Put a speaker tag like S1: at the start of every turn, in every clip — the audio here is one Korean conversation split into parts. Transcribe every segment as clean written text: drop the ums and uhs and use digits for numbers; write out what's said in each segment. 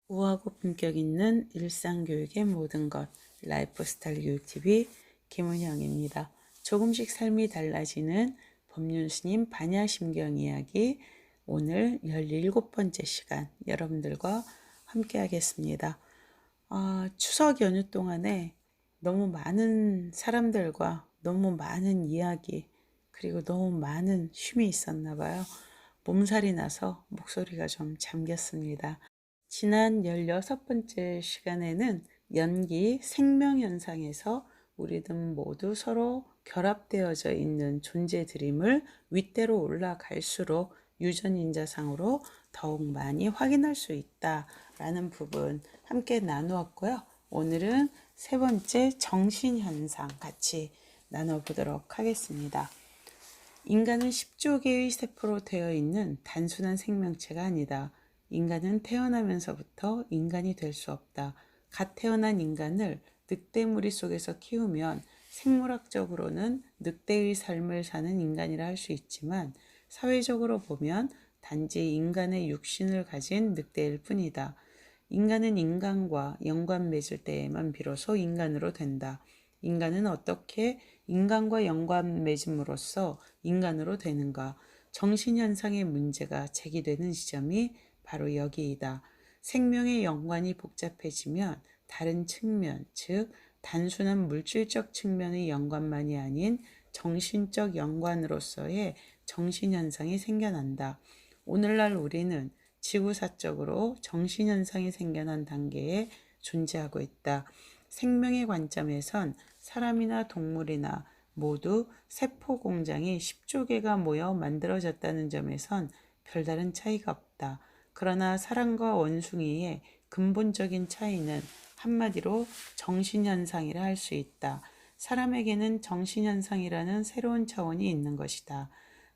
S1: 우아하고 품격 있는 일상교육의 모든 것, 라이프스타일 교육TV 김은영입니다. 조금씩 삶이 달라지는 법륜스님 반야심경 이야기, 오늘 17번째 시간 여러분들과 함께 하겠습니다. 추석 연휴 동안에 너무 많은 사람들과 너무 많은 이야기, 그리고 너무 많은 쉼이 있었나 봐요. 몸살이 나서 목소리가 좀 잠겼습니다. 지난 16번째 시간에는 연기 생명현상에서 우리들 모두 서로 결합되어져 있는 존재들임을 윗대로 올라갈수록 유전인자상으로 더욱 많이 확인할 수 있다라는 부분 함께 나누었고요. 오늘은 세 번째 정신현상 같이 나눠보도록 하겠습니다. 인간은 10조 개의 세포로 되어 있는 단순한 생명체가 아니다. 인간은 태어나면서부터 인간이 될 수 없다. 갓 태어난 인간을 늑대무리 속에서 키우면 생물학적으로는 늑대의 삶을 사는 인간이라 할 수 있지만 사회적으로 보면 단지 인간의 육신을 가진 늑대일 뿐이다. 인간은 인간과 연관 맺을 때에만 비로소 인간으로 된다. 인간은 어떻게 인간과 연관 맺음으로써 인간으로 되는가? 정신현상의 문제가 제기되는 지점이 바로 여기이다. 생명의 연관이 복잡해지면 다른 측면, 즉 단순한 물질적 측면의 연관만이 아닌 정신적 연관으로서의 정신현상이 생겨난다. 오늘날 우리는 지구사적으로 정신현상이 생겨난 단계에 존재하고 있다. 생명의 관점에선 사람이나 동물이나 모두 세포 공장이 10조 개가 모여 만들어졌다는 점에선 별다른 차이가 없다. 그러나 사람과 원숭이의 근본적인 차이는 한마디로 정신현상이라 할 수 있다. 사람에게는 정신현상이라는 새로운 차원이 있는 것이다.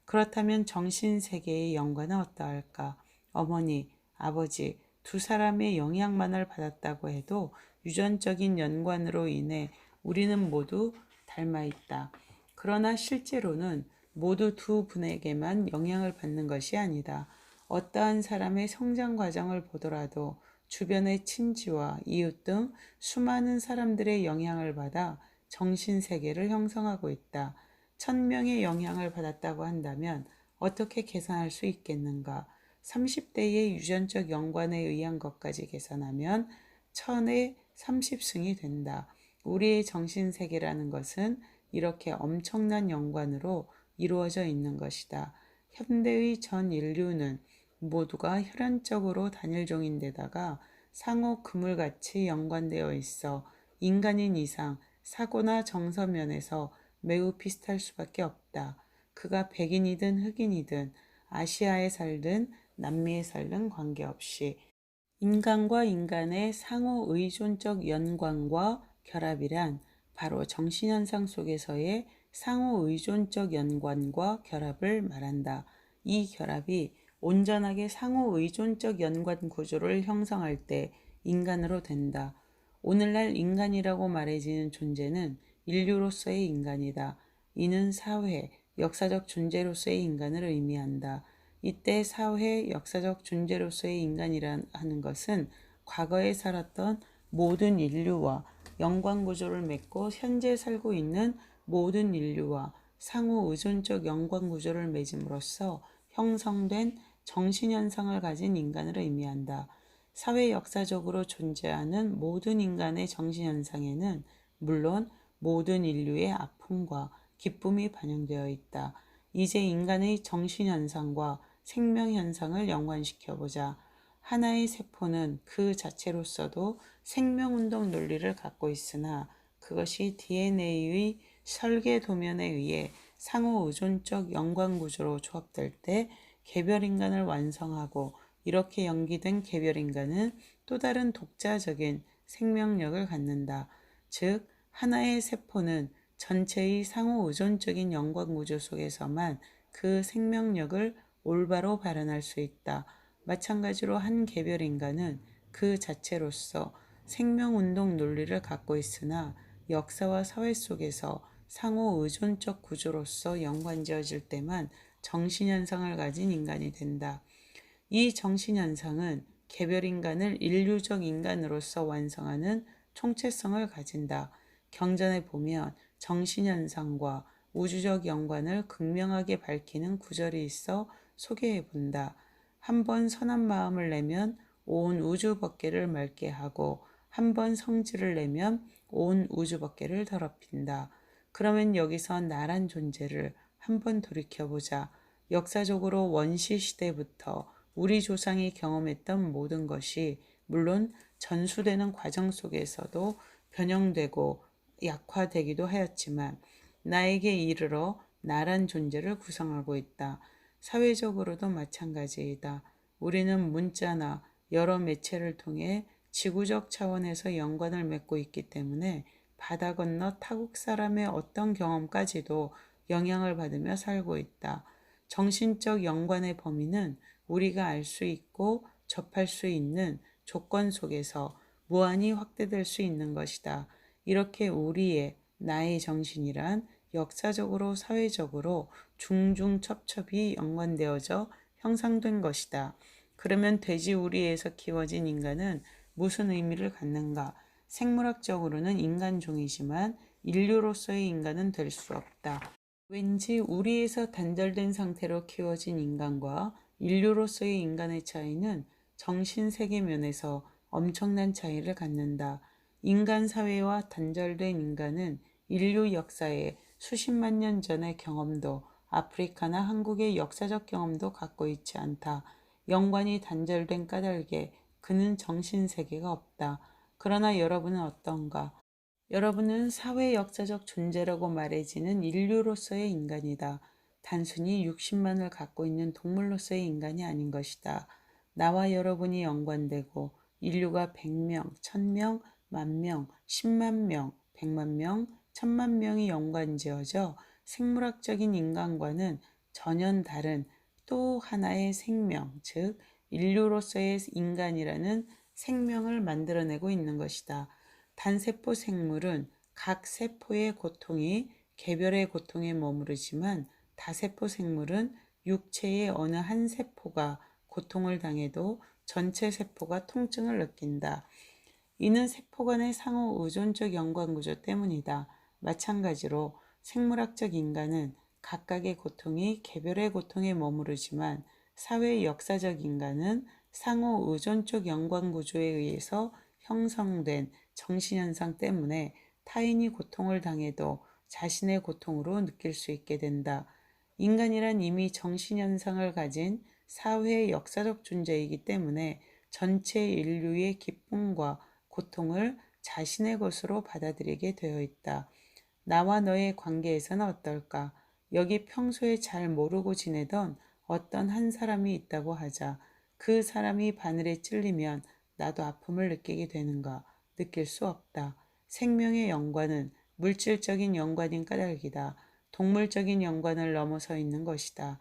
S1: 그렇다면 정신세계의 연관은 어떠할까? 어머니, 아버지 두 사람의 영향만을 받았다고 해도 유전적인 연관으로 인해 우리는 모두 닮아 있다. 그러나 실제로는 모두 두 분에게만 영향을 받는 것이 아니다. 어떠한 사람의 성장 과정을 보더라도 주변의 친지와 이웃 등 수많은 사람들의 영향을 받아 정신세계를 형성하고 있다. 1000명의 영향을 받았다고 한다면 어떻게 계산할 수 있겠는가? 30대의 유전적 연관에 의한 것까지 계산하면 1000의 30승이 된다. 우리의 정신세계라는 것은 이렇게 엄청난 연관으로 이루어져 있는 것이다. 현대의 전 인류는 모두가 혈연적으로 단일종인데다가 상호 그물같이 연관되어 있어 인간인 이상 사고나 정서 면에서 매우 비슷할 수밖에 없다. 그가 백인이든 흑인이든 아시아에 살든 남미에 살든 관계없이 인간과 인간의 상호 의존적 연관과 결합이란 바로 정신현상 속에서의 상호 의존적 연관과 결합을 말한다. 이 결합이 온전하게 상호 의존적 연관 구조를 형성할 때 인간으로 된다. 오늘날 인간이라고 말해지는 존재는 인류로서의 인간이다. 이는 사회, 역사적 존재로서의 인간을 의미한다. 이때 사회, 역사적 존재로서의 인간이라는 것은 과거에 살았던 모든 인류와 연관 구조를 맺고 현재 살고 있는 모든 인류와 상호 의존적 연관 구조를 맺음으로써 형성된 정신현상을 가진 인간을 의미한다. 사회 역사적으로 존재하는 모든 인간의 정신현상에는 물론 모든 인류의 아픔과 기쁨이 반영되어 있다. 이제 인간의 정신현상과 생명현상을 연관시켜보자. 하나의 세포는 그 자체로서도 생명운동 논리를 갖고 있으나 그것이 DNA의 설계 도면에 의해 상호 의존적 연관구조로 조합될 때 개별인간을 완성하고 이렇게 연기된 개별인간은 또 다른 독자적인 생명력을 갖는다. 즉, 하나의 세포는 전체의 상호 의존적인 연관구조 속에서만 그 생명력을 올바로 발현할 수 있다. 마찬가지로 한 개별 인간은 그 자체로서 생명운동 논리를 갖고 있으나 역사와 사회 속에서 상호 의존적 구조로서 연관지어질 때만 정신현상을 가진 인간이 된다. 이 정신현상은 개별 인간을 인류적 인간으로서 완성하는 총체성을 가진다. 경전에 보면 정신현상과 우주적 연관을 극명하게 밝히는 구절이 있어 소개해 본다. 한 번 선한 마음을 내면 온 우주 법계를 맑게 하고 한 번 성질을 내면 온 우주 법계를 더럽힌다. 그러면 여기서 나란 존재를 한번 돌이켜보자. 역사적으로 원시 시대부터 우리 조상이 경험했던 모든 것이 물론 전수되는 과정 속에서도 변형되고 약화되기도 하였지만 나에게 이르러 나란 존재를 구성하고 있다. 사회적으로도 마찬가지이다. 우리는 문자나 여러 매체를 통해 지구적 차원에서 연관을 맺고 있기 때문에 바다 건너 타국 사람의 어떤 경험까지도 영향을 받으며 살고 있다. 정신적 연관의 범위는 우리가 알 수 있고 접할 수 있는 조건 속에서 무한히 확대될 수 있는 것이다. 이렇게 우리의 나의 정신이란 역사적으로 사회적으로 중중첩첩이 연관되어져 형성된 것이다. 그러면 돼지우리에서 키워진 인간은 무슨 의미를 갖는가? 생물학적으로는 인간종이지만 인류로서의 인간은 될 수 없다. 왠지 우리에서 단절된 상태로 키워진 인간과 인류로서의 인간의 차이는 정신세계 면에서 엄청난 차이를 갖는다. 인간 사회와 단절된 인간은 인류 역사에 수십만 년 전의 경험도 아프리카나 한국의 역사적 경험도 갖고 있지 않다. 연관이 단절된 까닭에 그는 정신세계가 없다. 그러나 여러분은 어떤가? 여러분은 사회 역사적 존재라고 말해지는 인류로서의 인간이다. 단순히 육신만을 갖고 있는 동물로서의 인간이 아닌 것이다. 나와 여러분이 연관되고 인류가 100명, 1000명, 10,000명, 10만 명, 100만 명, 1000만 명이 연관지어져 생물학적인 인간과는 전혀 다른 또 하나의 생명, 즉 인류로서의 인간이라는 생명을 만들어내고 있는 것이다. 단세포 생물은 각 세포의 고통이 개별의 고통에 머무르지만 다세포 생물은 육체의 어느 한 세포가 고통을 당해도 전체 세포가 통증을 느낀다. 이는 세포 간의 상호 의존적 연관 구조 때문이다. 마찬가지로 생물학적 인간은 각각의 고통이 개별의 고통에 머무르지만 사회 역사적 인간은 상호 의존적 연관 구조에 의해서 형성된 정신현상 때문에 타인이 고통을 당해도 자신의 고통으로 느낄 수 있게 된다. 인간이란 이미 정신현상을 가진 사회의 역사적 존재이기 때문에 전체 인류의 기쁨과 고통을 자신의 것으로 받아들이게 되어 있다. 나와 너의 관계에서는 어떨까? 여기 평소에 잘 모르고 지내던 어떤 한 사람이 있다고 하자. 그 사람이 바늘에 찔리면 나도 아픔을 느끼게 되는가? 느낄 수 없다. 생명의 연관은 물질적인 연관인 까닭이다. 동물적인 연관을 넘어서 있는 것이다.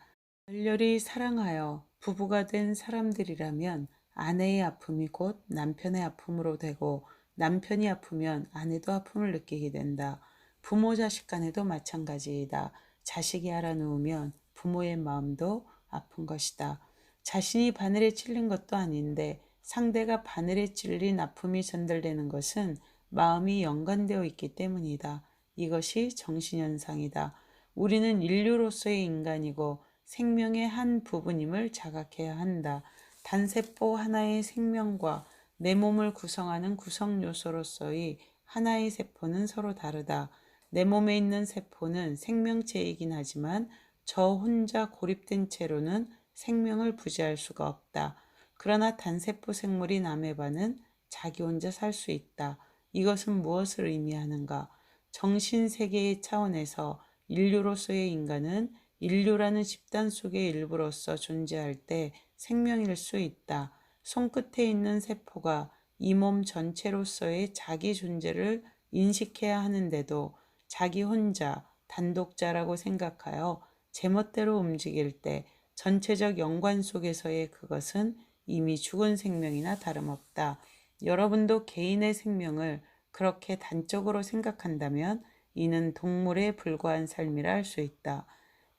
S1: 열렬히 사랑하여 부부가 된 사람들이라면 아내의 아픔이 곧 남편의 아픔으로 되고 남편이 아프면 아내도 아픔을 느끼게 된다. 부모 자식 간에도 마찬가지이다. 자식이 알아누우면 부모의 마음도 아픈 것이다. 자신이 바늘에 찔린 것도 아닌데 상대가 바늘에 찔린 아픔이 전달되는 것은 마음이 연관되어 있기 때문이다. 이것이 정신현상이다. 우리는 인류로서의 인간이고 생명의 한 부분임을 자각해야 한다. 단세포 하나의 생명과 내 몸을 구성하는 구성 요소로서의 하나의 세포는 서로 다르다. 내 몸에 있는 세포는 생명체이긴 하지만 저 혼자 고립된 채로는 생명을 부지할 수가 없다. 그러나 단세포 생물인 아메바는 자기 혼자 살 수 있다. 이것은 무엇을 의미하는가? 정신세계의 차원에서 인류로서의 인간은 인류라는 집단 속의 일부로서 존재할 때 생명일 수 있다. 손끝에 있는 세포가 이 몸 전체로서의 자기 존재를 인식해야 하는데도 자기 혼자 단독자라고 생각하여 제멋대로 움직일 때 전체적 연관 속에서의 그것은 이미 죽은 생명이나 다름없다. 여러분도 개인의 생명을 그렇게 단적으로 생각한다면 이는 동물에 불과한 삶이라 할 수 있다.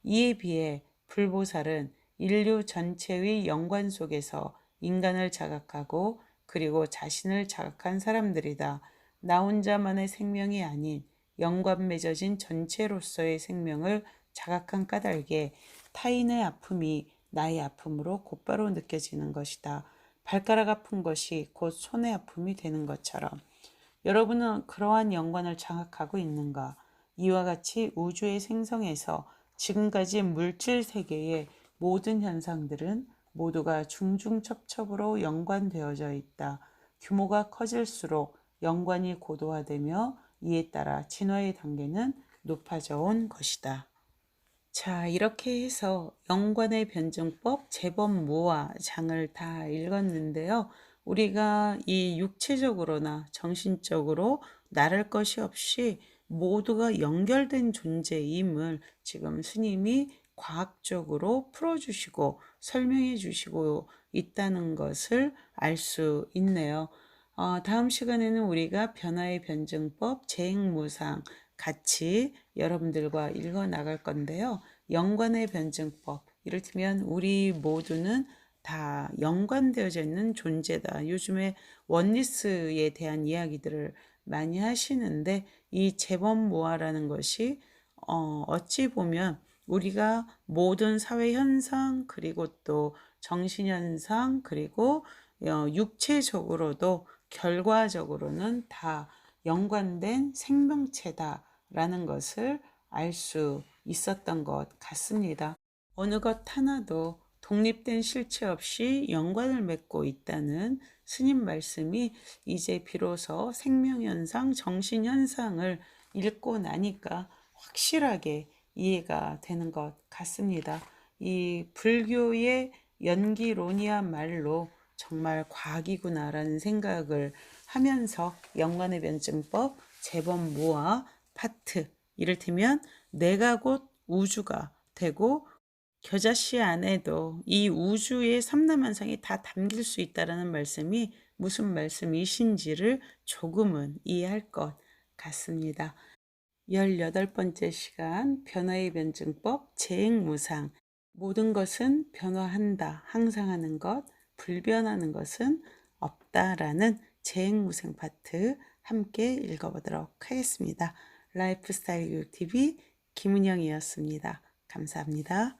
S1: 이에 비해 불보살은 인류 전체의 연관 속에서 인간을 자각하고 그리고 자신을 자각한 사람들이다. 나 혼자만의 생명이 아닌 연관 맺어진 전체로서의 생명을 자각한 까닭에 타인의 아픔이 나의 아픔으로 곧바로 느껴지는 것이다. 발가락 아픈 것이 곧 손의 아픔이 되는 것처럼. 여러분은 그러한 연관을 자각하고 있는가? 이와 같이 우주의 생성에서 지금까지 물질 세계의 모든 현상들은 모두가 중중첩첩으로 연관되어져 있다. 규모가 커질수록 연관이 고도화되며 이에 따라 진화의 단계는 높아져 온 것이다. 자, 이렇게 해서 연관의 변증법 재범무화 장을 다 읽었는데요. 우리가 이 육체적으로나 정신적으로 나를 것이 없이 모두가 연결된 존재임을 지금 스님이 과학적으로 풀어주시고 설명해 주시고 있다는 것을 알 수 있네요. 다음 시간에는 우리가 변화의 변증법 재행무상 같이 여러분들과 읽어 나갈 건데요. 연관의 변증법, 이를테면 우리 모두는 다 연관되어져 있는 존재다. 요즘에 원리스에 대한 이야기들을 많이 하시는데 이 재범무화라는 것이 어찌 보면 우리가 모든 사회 현상 그리고 또 정신 현상 그리고 육체적으로도 결과적으로는 다 연관된 생명체다라는 것을 알 수 있었던 것 같습니다. 어느 것 하나도 독립된 실체 없이 연관을 맺고 있다는 스님 말씀이 이제 비로소 생명현상, 정신현상을 읽고 나니까 확실하게 이해가 되는 것 같습니다. 이 불교의 연기론이야말로 정말 과학이구나라는 생각을 하면서 연관의 변증법, 재범무화 파트, 이를테면 내가 곧 우주가 되고 겨자씨 안에도 이 우주의 삼라만상이 다 담길 수 있다는 말씀이 무슨 말씀이신지를 조금은 이해할 것 같습니다. 18번째 시간 변화의 변증법 재행무상. 모든 것은 변화한다. 항상 하는 것, 불변하는 것은 없다라는 재행무상 파트 함께 읽어보도록 하겠습니다. 라이프스타일 교육TV 김은영이었습니다. 감사합니다.